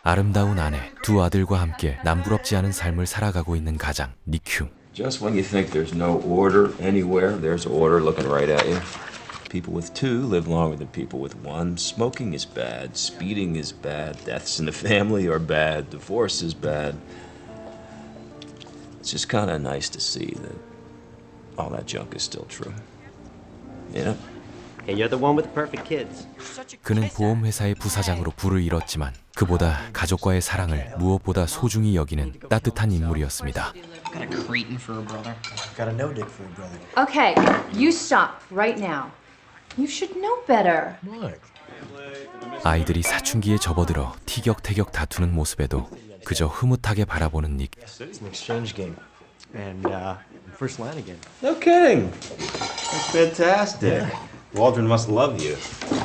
아름다운 아내, 두 아들과 함께 남부럽지 않은 삶을 살아가고 있는 가장, 니큐. Just when you think there's no order anywhere, there's order looking right at you. People with two live longer than people with one. Smoking is bad. Speeding is bad. Deaths in the family are bad. Divorce is bad. It's just kind of nice to see that all that junk is still true. You know? And you're the one with the perfect kids. 그는 보험회사의 부사장으로 부를 잃었지만 그보다 가족과의 사랑을 무엇보다 소중히 여기는 따뜻한 인물이었습니다. Got a cretin for a brother. Got a no dick for a brother. Okay, you stop right now. You should know better. What? 아이들이 사춘기에 접어들어 티격태격 다투는 모습에도 그저 흐뭇하게 바라보는 닉. It's an exchange game. And first line again. No kidding. That's fantastic. Waldron must love you.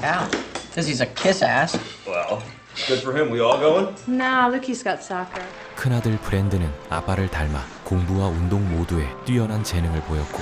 Ow. Says he's a kiss ass. Well, good for him. We all going? Nah, Lukey's got soccer. 큰아들 브랜드는 아빠를 닮아 공부와 운동 모두에 뛰어난 재능을 보였고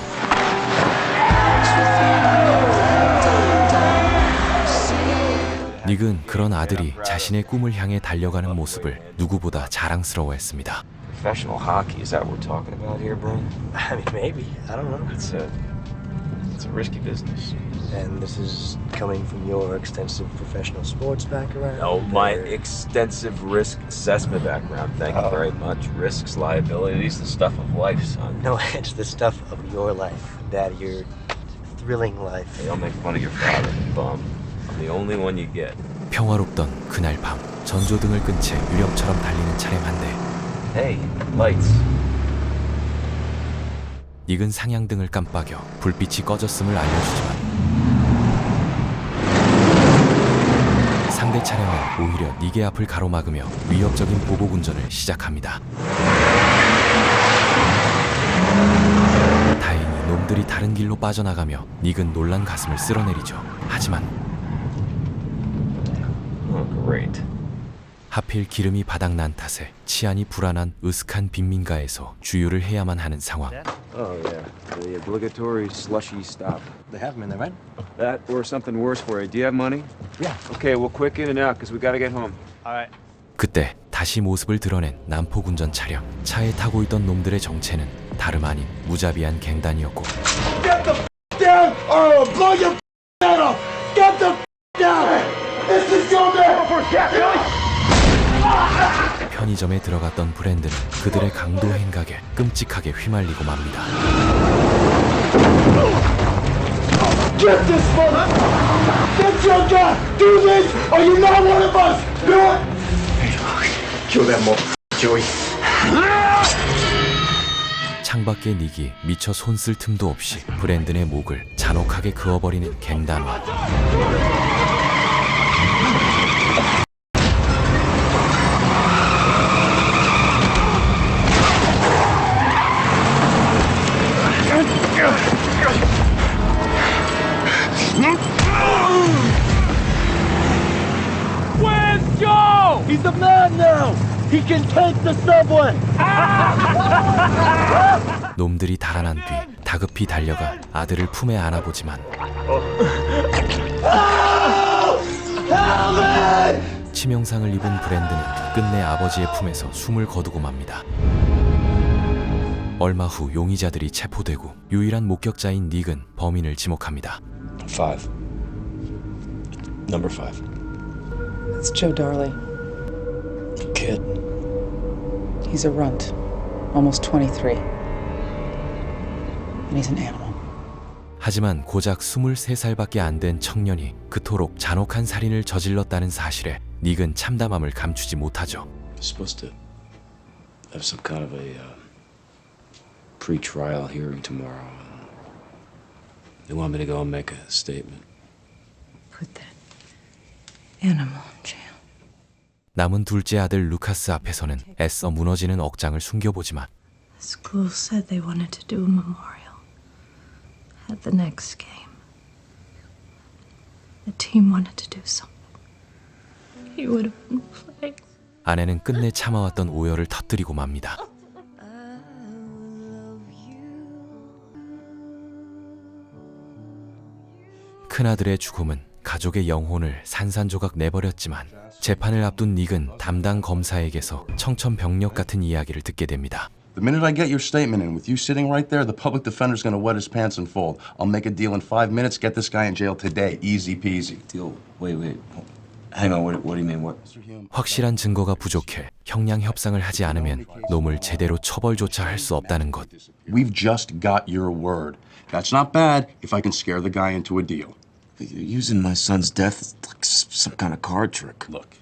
닉은 그런 아들이 자신의 꿈을 향해 달려가는 모습을 누구보다 자랑스러워했습니다. Professional hockey, is that what we're talking about here, Brian? I mean, maybe. I don't know. It's a risky business. And this is coming from your extensive professional sports background? Oh, my extensive risk assessment background. Thank you very much. Risks, liabilities, the stuff of life, son. No, it's the stuff of your life, Dad, your thrilling life. They all make fun of your father, the bum. I'm the only one you get. 평화롭던 그날 밤 전조등을 끈 채 유령처럼 달리는 차량 한 대. Hey, lights. 닉은 상향등을 깜빡여 불빛이 꺼졌음을 알려주지만 상대 차량은 오히려 닉의 앞을 가로막으며 위협적인 보복 운전을 시작합니다. 다행히 놈들이 다른 길로 빠져나가며 닉은 놀란 가슴을 쓸어내리죠. 하지만 Great. 하필 기름이 바닥난 탓에 치안이 불안한 으슥한 빈민가에서 주유를 해야만 하는 상황. Oh, yeah. The obligatory slushy stop. They have them in there, right? That or something worse for you. Do you have money? Yeah. Okay, well, quick in and out because we gotta get home. All right. 그때 다시 모습을 드러낸 난폭운전 차량. 차에 타고 있던 놈들의 정체는 다름 아닌 무자비한 갱단이었고 Get the down or I'll blow your head off! Get the down! This is your man! 편의점에 들어갔던 브랜드는 그들의 강도 행각에 끔찍하게 휘말리고 맙니다. Get this mother! Get your gun! Do this or you're not one of us! Do it! Kill that motherfucker, Joey. 창밖의 닉이 미처 손쓸 틈도 없이 브랜든의 목을 잔혹하게 그어버리는 갱단화. Where's Joe? He's a man now! He can take the subway! 놈들이 달아난 뒤 다급히 달려가 아들을 품에 안아보지만 치명상을 입은 브랜드는 끝내 아버지의 품에서 숨을 거두고 맙니다. 얼마 후 용의자들이 체포되고 유일한 목격자인 닉은 범인을 지목합니다. 5. Number 5. That's Joe Darley. Kid. He's a runt, almost 23. And he's an animal. 하지만 고작 23살밖에 안 된 청년이 그토록 잔혹한 살인을 저질렀다는 사실에 닉은 참담함을 감추지 못하죠. Supposed to have some kind of a pre-trial hearing tomorrow. They want me to go and make a statement. Put that animal in jail. 남은 둘째 아들 루카스 앞에서는 애써 무너지는 억장을 숨겨보지만 The school said they wanted to do a memorial at the next game. The team wanted to do something. He would have been playing. 아내는 끝내 참아왔던 오열을 터뜨리고 맙니다. 큰아들의 죽음은 가족의 영혼을 산산조각 내버렸지만 재판을 앞둔 닉은 담당 검사에게서 청천벽력 같은 이야기를 듣게 됩니다. The minute I get your statement in, with you sitting right there, the public defender's going to wet his pants and fold. I'll make a deal in 5 minutes, get this guy in jail today. Easy peasy. Deal. Wait. Hang on. What do you mean? What? 확실한 증거가 부족해 형량 협상을 하지 않으면 놈을 제대로 처벌조차 할 수 없다는 것. We've just got your word. That's not bad if I can scare the guy into a deal. You're using my son's death as like some kind of card trick. Look,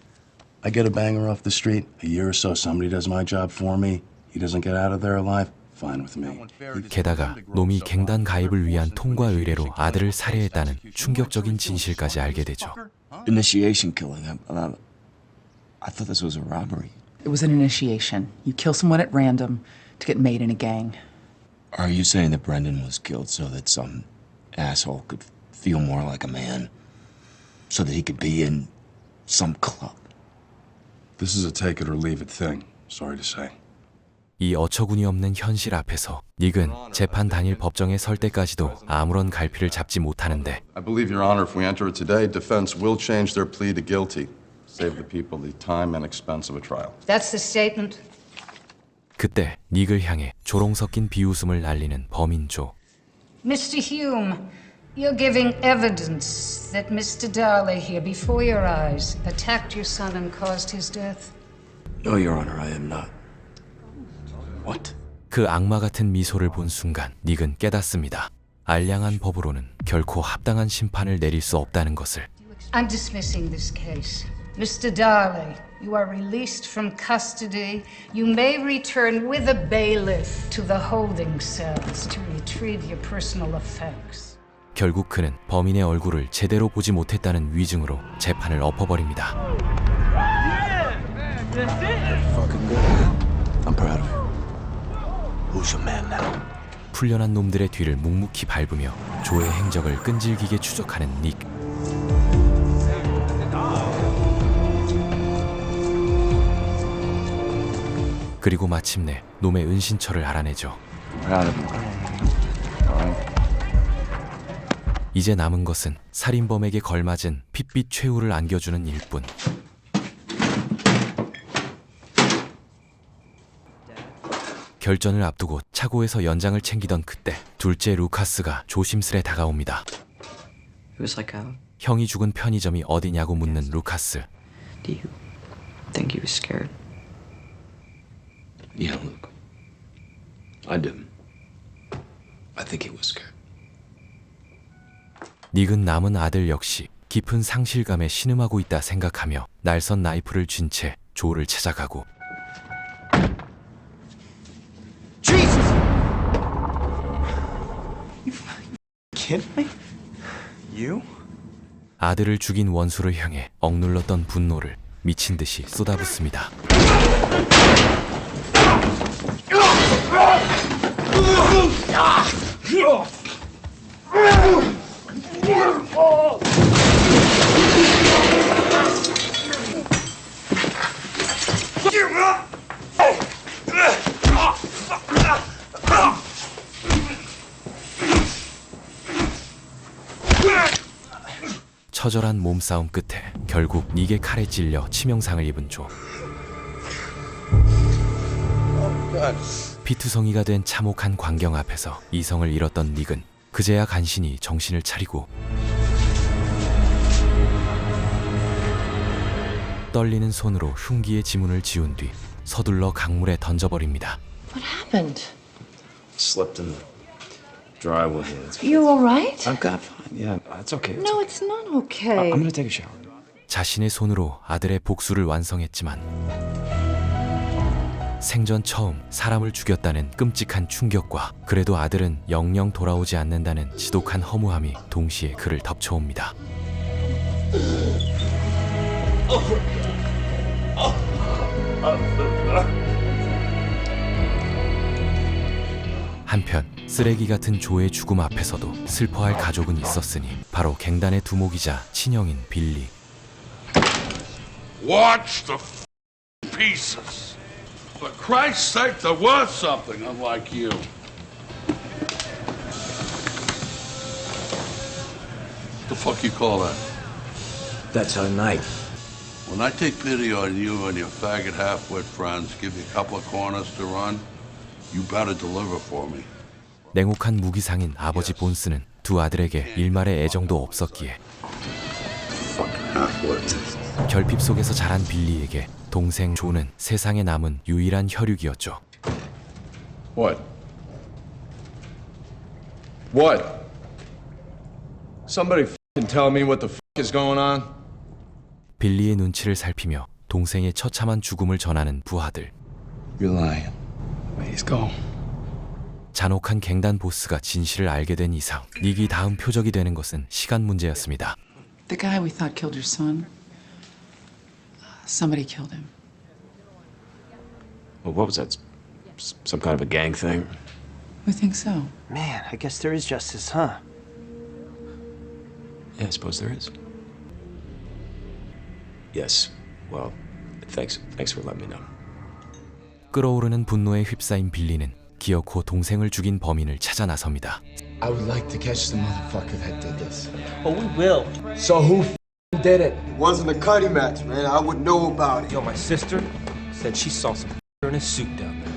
I get a banger off the street. A year or so, somebody does my job for me. He doesn't get out of there alive. Fine with me. 게다가 놈이 갱단 가입을 위한 통과 의뢰로 아들을 살해했다는 충격적인 진실까지 알게 되죠. Initiation killing. I thought this was a robbery. It was an initiation. You kill someone at random to get made in a gang. Are you saying that Brendan was killed so that some asshole could feel more like a man? So that he could be in some club? This is a take it or leave it thing. Sorry to say. 이 어처구니 없는 현실 앞에서 닉은 재판 당일 법정에 설 때까지도 아무런 갈피를 잡지 못하는데 I believe, Your Honor, if we enter it today, defense will change their plea to guilty. Save the people the time and expense of a trial. That's the statement. 그때 닉을 향해 조롱 섞인 비웃음을 날리는 범인 조. Mr. Hume, you're giving evidence that Mr. Darley here, before your eyes, attacked your son and caused his death. No, Your Honor, I am not. What? 그 악마 같은 미소를 본 순간 닉은 깨닫습니다. 알량한 법으로는 결코 합당한 심판을 내릴 수 없다는 것을. I'm dismissing this case. Mr. Darley, you are released from custody. You may return with a bailiff to the holding cells to retrieve your personal effects. 결국 그는 범인의 얼굴을 제대로 보지 못했다는 위증으로 재판을 엎어버립니다. Fucking good. I'm proud of you. Who's your man now? 풀려난 놈들의 뒤를 묵묵히 밟으며 조의 행적을 끈질기게 추적하는 닉. 그리고 마침내 놈의 은신처를 알아내죠. Proud of you. 이제 남은 것은 살인범에게 걸맞은 핏빛 최후를 안겨주는 일뿐. 결전을 앞두고 차고에서 연장을 챙기던 그때 둘째 루카스가 조심스레 다가옵니다. He was like out. 형이 죽은 편의점이 어디냐고 묻는 루카스. Do you think he was scared? Yeah, Luke. I do. I think he was scared. 닉은 남은 아들 역시 깊은 상실감에 신음하고 있다 생각하며 날선 나이프를 쥔 채 조를 찾아가고 Jesus! You kidding me? You? 아들을 죽인 원수를 향해 억눌렀던 분노를 미친 듯이 쏟아붓습니다. 처절한 몸싸움 끝에 결국 닉의 칼에 찔려 치명상을 입은 조. 피투성이가 된 참혹한 광경 앞에서 이성을 잃었던 닉은 그제야 간신히 정신을 차리고 떨리는 손으로 흉기의 지문을 지운 뒤 서둘러 강물에 던져버립니다. What happened? Slept in the driveway. You all right? I've got fine. Yeah, it's okay. No, it's not okay. I'm gonna take a shower. 자신의 손으로 아들의 복수를 완성했지만 생전 처음 사람을 죽였다는 끔찍한 충격과 그래도 아들은 영영 돌아오지 않는다는 지독한 허무함이 동시에 그를 덮쳐옵니다. 한편 쓰레기 같은 조의 죽음 앞에서도 슬퍼할 가족은 있었으니 바로 갱단의 두목이자 친형인 빌리. Watch the pieces. For Christ's sake, they're worth something, unlike you. The fuck you call that? That's our knife. When I take pity on you and your faggot half-wit friends, give you a couple of corners to run, you better deliver for me. 냉혹한 무기상인 아버지 본스는 두 아들에게 일말의 애정도 없었기에 결핍 속에서 자란 빌리에게 동생 조는 세상에 남은 유일한 혈육이었죠. What? What? Somebody f***ing tell me what the f*** is going on? 빌리의 눈치를 살피며 동생의 처참한 죽음을 전하는 부하들. You're lying. He's gone. 잔혹한 갱단 보스가 진실을 알게 된 이상 닉이 다음 표적이 되는 것은 시간 문제였습니다. The guy we thought killed your son, somebody killed him. Well, what was that? Some kind of a gang thing? We think so. Man, I guess there is justice, huh? Yeah, I suppose there is. Yes. Well, thanks for letting me know. 끓어오르는 분노에 휩싸인 빌리는 기어코 동생을 죽인 범인을 찾아 나섭니다. I would like to catch the motherfucker that did this. Oh, we will. So who f***ing did it? It wasn't a cutty match, man. I would know about it. Yo, my sister said she saw some in a suit down there.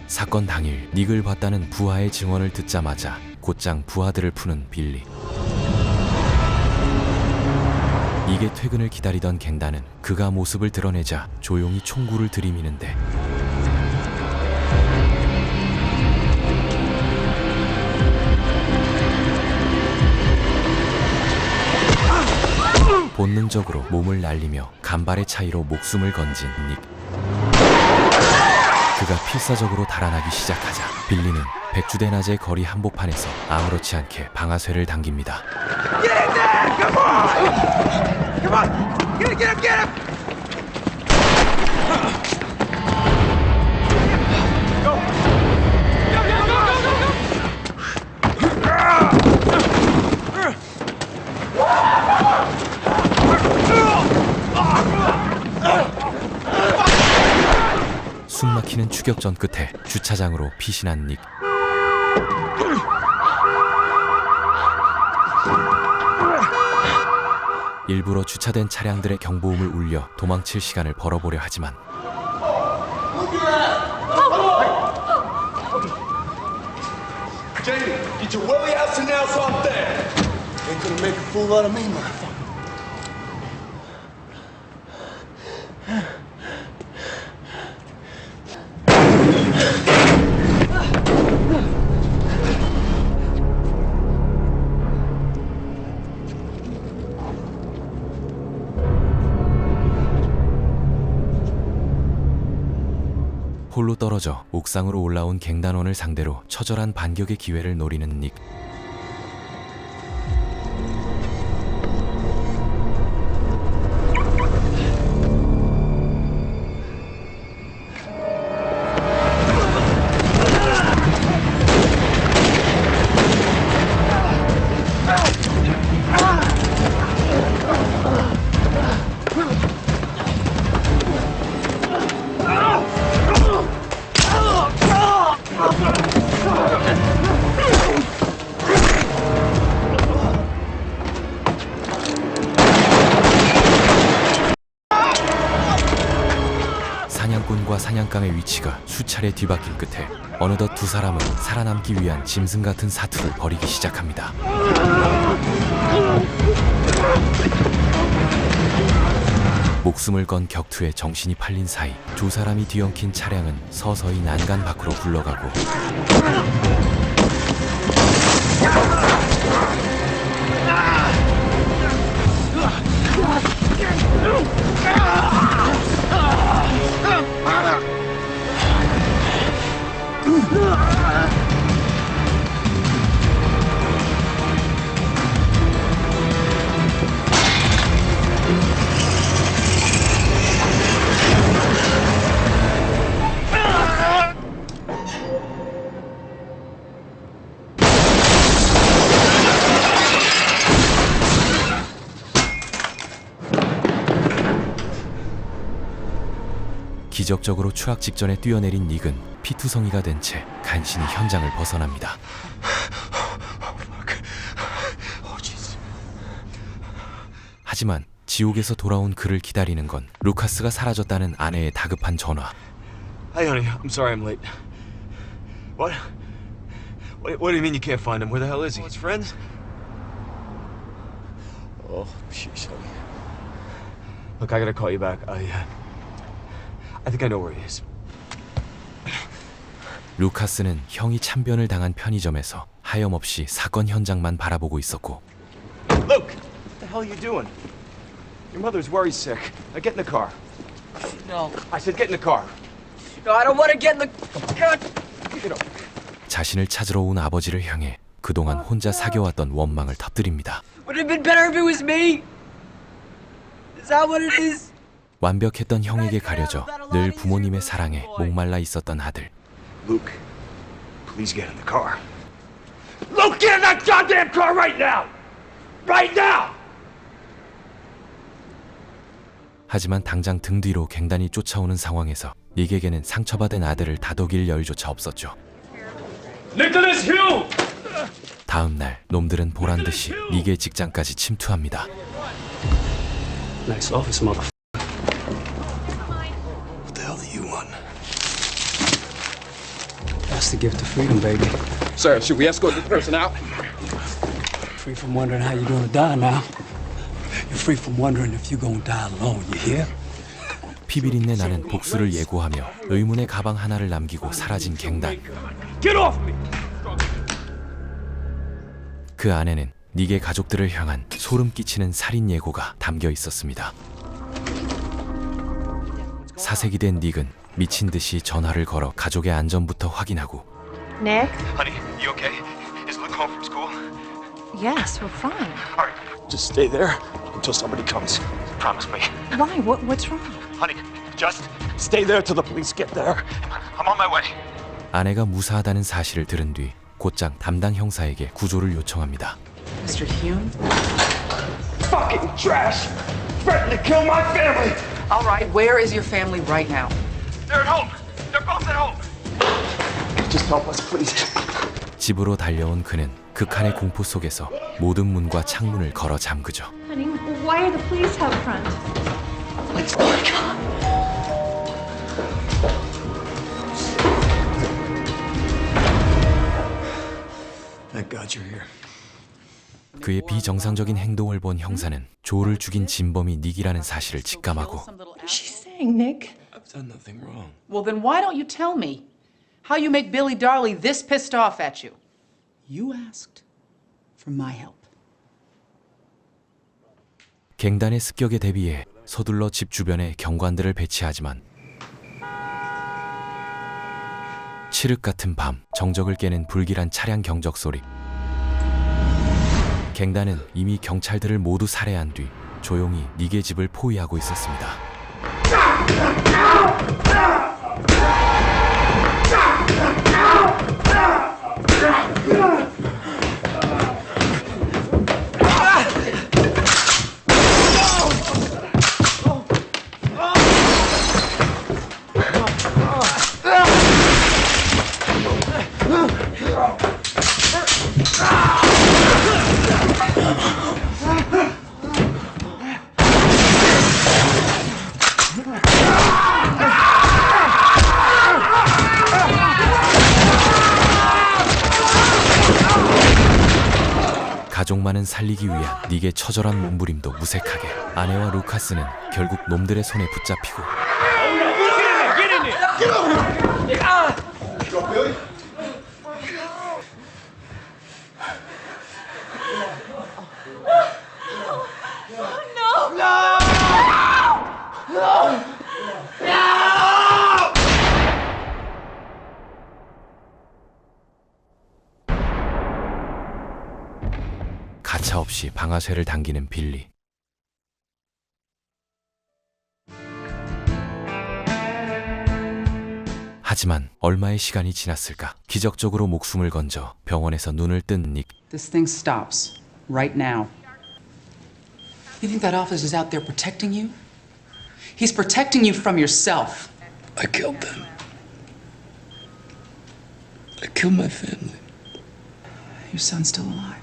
사건 당일 닉을 봤다는 부하의 증언을 듣자마자 곧장 부하들을 푸는 빌리. 닉의 퇴근을 기다리던 갱단은 그가 모습을 드러내자 조용히 총구를 들이미는데 본능적으로 몸을 날리며 간발의 차이로 목숨을 건진 닉. 그가 필사적으로 달아나기 시작하자 빌리는 백주대낮의 거리 한복판에서 아무렇지 않게 방아쇠를 당깁니다. 숨막히는 추격전 끝에 주차장으로 피신한 닉. 일부러 주차된 차량들의 경보음을 울려 도망칠 시간을 벌어보려 하지만 Jamie, get your willy ass and ass off there. Ain't gonna make a fool out of me, motherfucker. 홀로 떨어져 옥상으로 올라온 갱단원을 상대로 처절한 반격의 기회를 노리는 닉. 사냥꾼과 사냥감의 위치가 수차례 뒤바뀐 끝에 어느덧 두 사람은 살아남기 위한 짐승 같은 사투를 벌이기 시작합니다. 목숨을 건 격투에 정신이 팔린 사이 두 사람이 뒤엉킨 차량은 서서히 난간 밖으로 굴러가고 기적적으로 추락 직전에 뛰어내린 닉은 피투성이가 된 채 간신히 현장을 벗어납니다. 하지만 지옥에서 돌아온 그를 기다리는 건 루카스가 사라졌다는 아내의 다급한 전화. Hey, honey, I'm sorry I'm late. What? What do you mean you can't find him? Where the hell is he? His friends? Oh, sheesh, honey. Look, I gotta call you back. I think I know where he is. 루카스는 형이 참변을 당한 편의점에서 하염없이 사건 현장만 바라보고 있었고, Luke! What the hell are you doing? Your mother's worried sick. Now get in the car. No. I said get in the car. No, I don't want to get in the... Get up. 자신을 찾으러 온 아버지를 향해 그동안 혼자 사겨왔던 원망을 터뜨립니다. Would it have been better if it was me? Is that what it is? 완벽했던 형에게 가려져 늘 부모님의 사랑에 목말라 있었던 아들. Luke, please get in the car. Luke, get in that goddamn car right now! Right now! 하지만 당장 등 뒤로 갱단이 쫓아오는 상황에서 닉에게는 상처받은 아들을 다독일 여유조차 없었죠. Nicholas Hugh! 다음 날 놈들은 보란듯이 닉의 직장까지 침투합니다. Nice office, motherfucker. What the hell do you want? That's the gift of freedom, baby. Sir, should we escort this person out? Free from wondering how you're gonna die now. You're free from wondering if you're gonna die alone, you hear? 피비린내 나는 복수를 예고하며 의문의 가방 하나를 남기고 사라진 갱단. Get off me! 그 안에는 닉의 가족들을 향한 소름 끼치는 살인 예고가 담겨 있었습니다. 사색이 된 닉은 미친 듯이 전화를 걸어 가족의 안전부터 확인하고, Nick? Honey, you okay? Is Luke home from school? Yes, we're fine. All right, just stay there until somebody comes. Promise me. Why? What's wrong? Honey, just stay there till the police get there. I'm on my way. 아내가 무사하다는 사실을 들은 뒤 곧장 담당 형사에게 구조를 요청합니다. Mr. Hume? Fucking trash! Threatened to kill my family! All right, where is your family right now? They're at home! They're both at home! Just help us, please. 집으로 달려온 그는 극한의 공포 속에서 모든 문과 창문을 걸어 잠그죠. Honey, why are the police out front? What's going on? Thank God you're here. 그의 비정상적인 행동을 본 형사는 조를 죽인 진범이 닉이라는 사실을 직감하고, What is she saying, Nick? I've done nothing wrong. Well, then why don't you tell me how you make Billy Darley this pissed off at you? You asked for my help. 갱단의 습격에 대비해 서둘러 집 주변에 경관들을 배치하지만 칠흑 같은 밤, 정적을 깨는 불길한 차량 경적 소리. 갱단은 이미 경찰들을 모두 살해한 뒤 조용히 닉의 집을 포위하고 있었습니다. 가족만은 살리기 위한 닉의 처절한 몸부림도 무색하게, 아내와 루카스는 결국 놈들의 손에 붙잡히고 가차없이 방아쇠를 당기는 빌리. 하지만 얼마의 시간이 지났을까? 기적적으로 목숨을 건져 병원에서 눈을 뜬 닉. This thing stops right now. You think that officer is out there protecting you? He's protecting you from yourself. I killed them. I killed my family. Your son's still alive.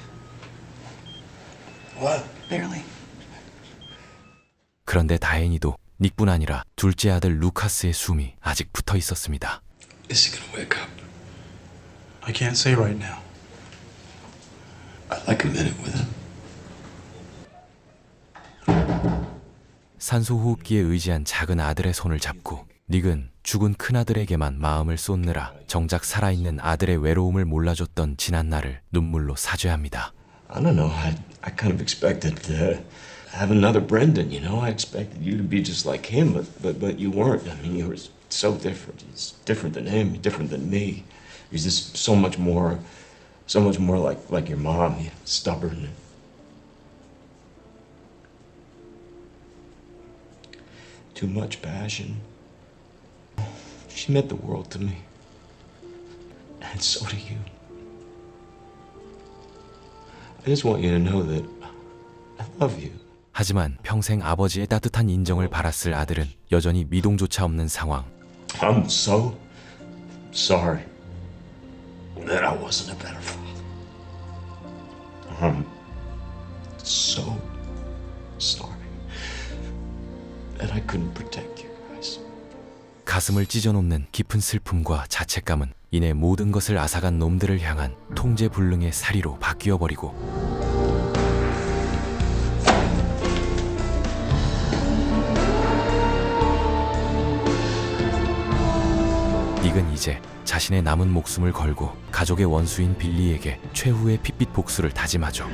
What? Barely. 그런데 다행히도 닉뿐 아니라 둘째 아들 루카스의 숨이 아직 붙어 있었습니다. Is he gonna wake up? I can't say right now. I'd like a minute with him. 산소호흡기에 의지한 작은 아들의 손을 잡고 닉은 죽은 큰아들에게만 마음을 쏟느라 정작 살아있는 아들의 외로움을 몰라줬던 지난날을 눈물로 사죄합니다. I don't know. I kind of expected to have another Brendan, you know? I expected you to be just like him, but you weren't. I mean, you were so different. He's different than him, different than me. He's just so much more like your mom, you know, stubborn. Too much passion. She meant the world to me. And so do you. I just want you to know that I love you. 하지만 평생 아버지의 따뜻한 인정을 바랐을 아들은 여전히 미동조차 없는 상황. I'm so sorry that I wasn't a better father. I'm so sorry that I couldn't protect you guys. 가슴을 찢어놓는 깊은 슬픔과 자책감은 이내 모든 것을 앗아간 놈들을 향한 통제불능의 사리로 바뀌어버리고 닉은 이제 자신의 남은 목숨을 걸고 가족의 원수인 빌리에게 최후의 핏빛 복수를 다짐하죠.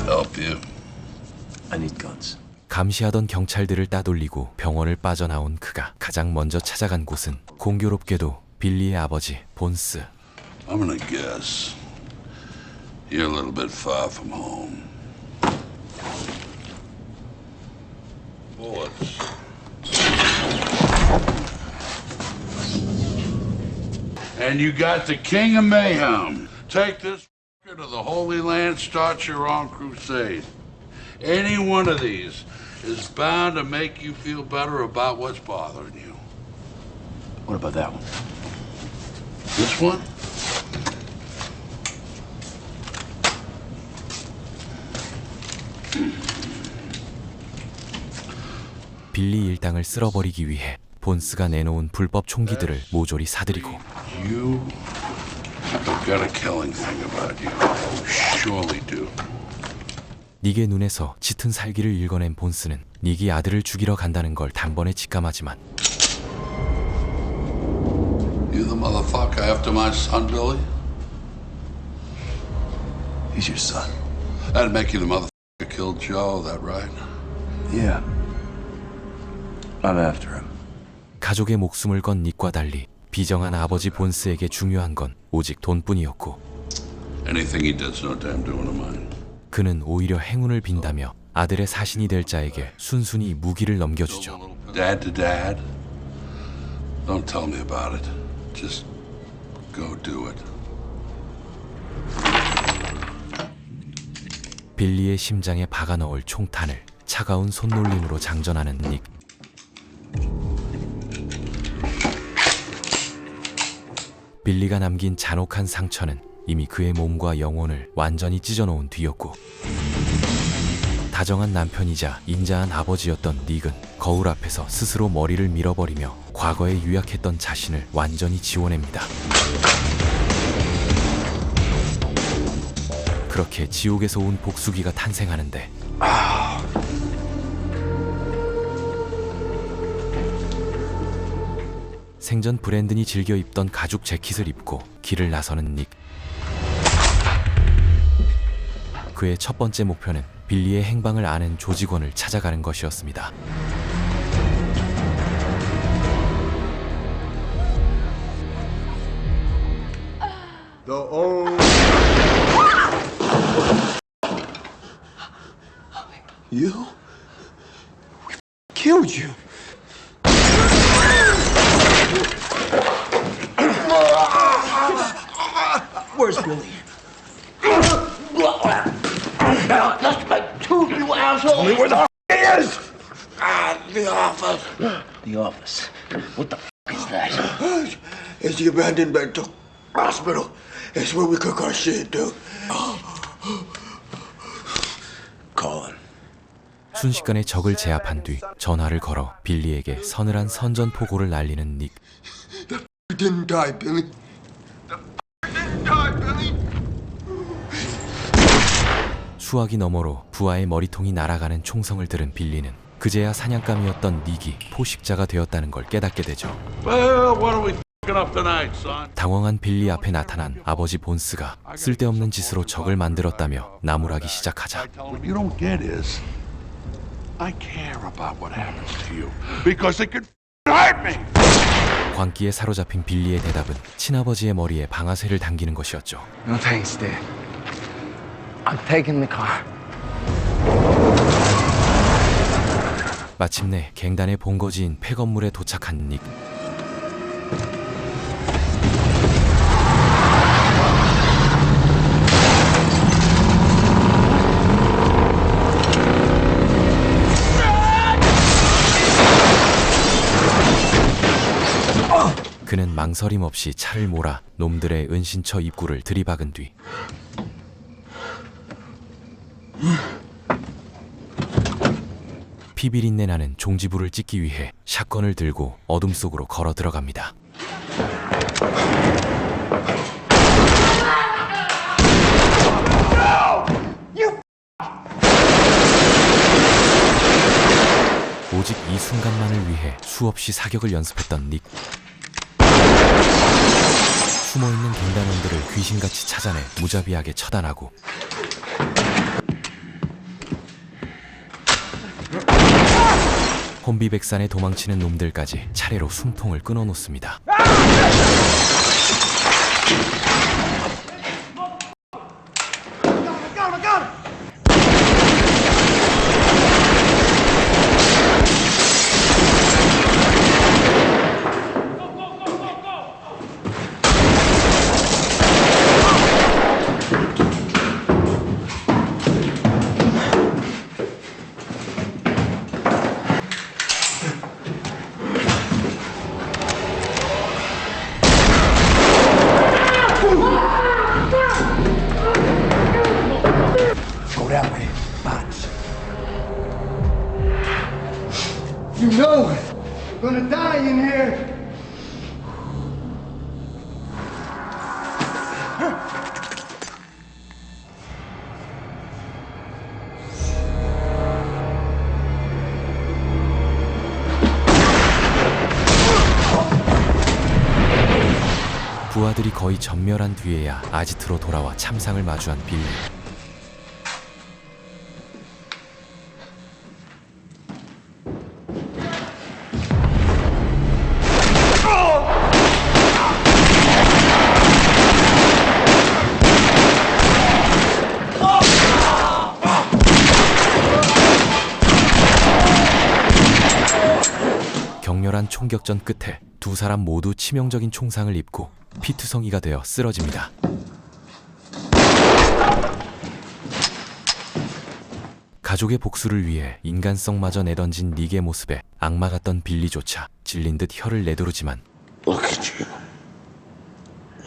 Help you. I need guns. 감시하던 경찰들을 따돌리고 병원을 빠져나온 그가 가장 먼저 찾아간 곳은 공교롭게도 빌리의 아버지 본스. I'm gonna guess you're a little bit far from home. Bullets. And you got the King of Mayhem. Take this to the Holy Land, start your own crusade. Any one of these is bound to make you feel better about what's bothering you. What about that one? This one? 빌리 일당을 쓸어버리기 위해 본스가 내놓은 불법 총기들을 모조리 사들이고 You have got a killing thing about you. Surely do. 닉의 눈에서 짙은 살기를 읽어낸 본스는 닉이 아들을 죽이러 간다는 걸 단번에 직감하지만 You the motherfucker after my son, Billy? He's your son. That'd make you the motherfucker who killed Joe, that right? Yeah. I'm after him. 가족의 목숨을 건 닉과 달리 비정한 아버지 본스에게 중요한 건 오직 돈뿐이었고 Anything he does, no damn doing of mine. 그는 오히려 행운을 빈다며 아들의 사신이 될 자에게 순순히 무기를 넘겨주죠. Dad to dad? Don't tell me about it. Just go do it. 빌리의 심장에 박아 넣을 총탄을 차가운 손놀림으로 장전하는 닉. 빌리가 남긴 잔혹한 상처는 이미 그의 몸과 영혼을 완전히 찢어놓은 뒤였고 다정한 남편이자 인자한 아버지였던 닉은 거울 앞에서 스스로 머리를 밀어버리며 과거에 유약했던 자신을 완전히 지워냅니다. 그렇게 지옥에서 온 복수기가 탄생하는데 생전 브랜든이 즐겨 입던 가죽 재킷을 입고 길을 나서는 닉. 그의 첫 번째 목표는 빌리의 행방을 아는 조직원을 찾아가는 것이었습니다. You? We killed you. Where's Billy? That's my tooth, you asshole! Tell me where the f he is! The office. The office? What the f is that? It's the abandoned rental. Hospital. That's where we cook our shit, dude. Colin. 순식간에 적을 제압한 뒤 전화를 걸어 빌리에게 서늘한 선전포고를 날리는 닉. You didn't die, Billy. Didn't die, Billy. 수화기 너머로 부하의 머리통이 날아가는 총성을 들은 빌리는 그제야 사냥감이었던 닉이 포식자가 되었다는 걸 깨닫게 되죠. Well, what are we f***ing up tonight, son? 당황한 빌리 앞에 나타난 아버지 본스가 쓸데없는 짓으로 적을 만들었다며 나무라기 시작하자 What you don't get is, I care about what happens to you because it could hurt me. 광기에 사로잡힌 빌리의 대답은 친아버지의 머리에 방아쇠를 당기는 것이었죠. No thanks, Dad. I'm taking the car. 마침내 갱단의 본거지인 폐건물에 도착한 닉. 그는 망설임 없이 차를 몰아 놈들의 은신처 입구를 들이박은 뒤 피비린내 나는 종지부를 찍기 위해 샷건을 들고 어둠 속으로 걸어 들어갑니다. 오직 이 순간만을 위해 수없이 사격을 연습했던 닉. 숨어있는 갱단원들을 귀신같이 찾아내 무자비하게 처단하고 혼비백산에 도망치는 놈들까지 차례로 숨통을 끊어놓습니다. Go that way. Box. You know it. You're gonna die in here. 부하들이 거의 전멸한 뒤에야 아지트로 돌아와 참상을 마주한 빌리. 격렬한 총격전 끝에 두 사람 모두 치명적인 총상을 입고 피투성이가 되어 쓰러집니다. 가족의 복수를 위해 인간성마저 내던진 닉의 모습에 악마 같던 빌리조차 질린 듯 혀를 내두르지만 Look at you.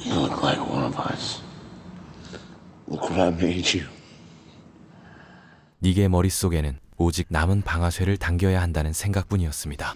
You look like one of us. Look what I made you. 닉의 머릿속에는 오직 남은 방아쇠를 당겨야 한다는 생각뿐이었습니다.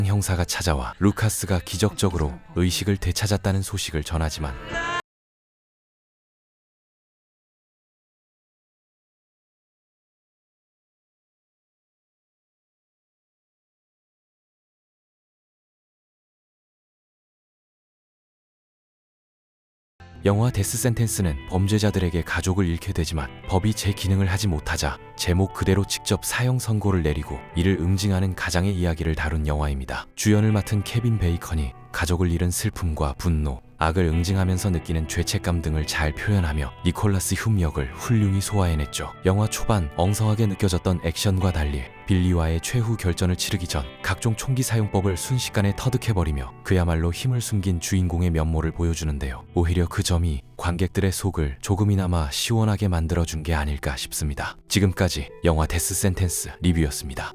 형사가 찾아와 루카스가 기적적으로 의식을 되찾았다는 소식을 전하지만 영화 데스 센텐스는 범죄자들에게 가족을 잃게 되지만 법이 제 기능을 하지 못하자 제목 그대로 직접 사형 선고를 내리고 이를 응징하는 가장의 이야기를 다룬 영화입니다. 주연을 맡은 케빈 베이컨이 가족을 잃은 슬픔과 분노, 악을 응징하면서 느끼는 죄책감 등을 잘 표현하며 니콜라스 흉 역을 훌륭히 소화해냈죠. 영화 초반 엉성하게 느껴졌던 액션과 달리 빌리와의 최후 결전을 치르기 전 각종 총기 사용법을 순식간에 터득해버리며 그야말로 힘을 숨긴 주인공의 면모를 보여주는데요. 오히려 그 점이 관객들의 속을 조금이나마 시원하게 만들어준 게 아닐까 싶습니다. 지금까지 영화 데스 센텐스 리뷰였습니다.